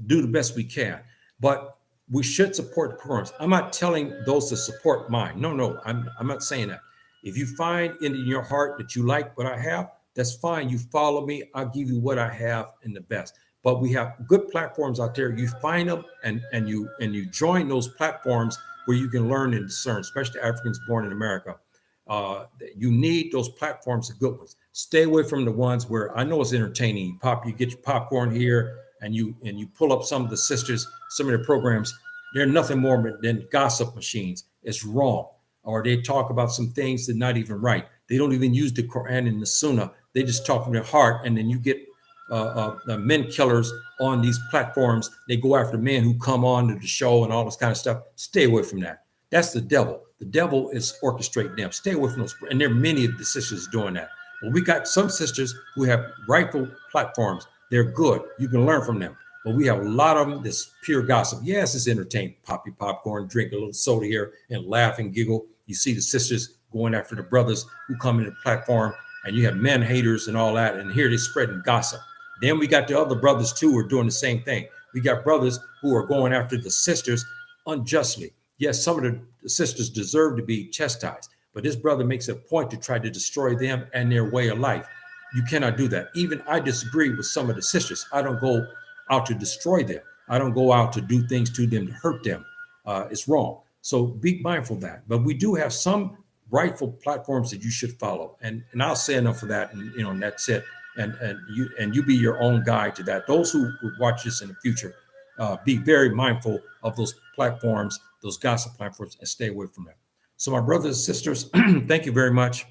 do the best we can. But we should support the programs. I'm not telling those to support mine. No, I'm not saying that. If you find in your heart that you like what I have, that's fine. You follow me. I'll give you what I have and the best. But we have good platforms out there. You find them and you join those platforms where you can learn and discern, especially Africans born in America. You need those platforms, the good ones. Stay away from the ones where I know it's entertaining. You get your popcorn here and you pull up some of the sisters, some of their programs. They're nothing more than gossip machines. It's wrong. Or they talk about some things that are not even right. They don't even use the Quran and the Sunnah. They just talk from their heart, and then you get men killers on these platforms. They go after men who come on to the show and all this kind of stuff. Stay away from that. That's the devil. The devil is orchestrating them. Stay away from those. And there are many of the sisters doing that. Well, we got some sisters who have rightful platforms. They're good. You can learn from them. But we have a lot of them that's pure gossip. Yes, it's entertaining. Pop your popcorn, drink a little soda here, and laugh and giggle. You see the sisters going after the brothers who come into the platform, and you have men haters and all that. And here they're spreading gossip. Then we got the other brothers too who are doing the same thing. We got brothers who are going after the sisters unjustly. Yes, some of the sisters deserve to be chastised, but this brother makes it a point to try to destroy them and their way of life. You cannot do that. Even I disagree with some of the sisters. I don't go out to destroy them. I don't go out to do things to them to hurt them. It's wrong. So be mindful of that. But we do have some rightful platforms that you should follow. And I'll say enough of that. And that's it. And you be your own guide to that. Those who watch this in the future, be very mindful of those platforms, those gossip platforms, and stay away from them. So my brothers and sisters, thank you very much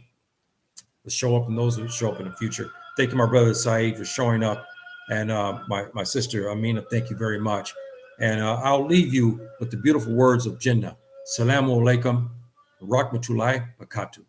for showing up, and those who show up in the future. Thank you, my brother Saeed, for showing up. And my sister Amina, thank you very much. And I'll leave you with the beautiful words of Jinnah. Salamu alaikum, rahmatullahi barakatuh.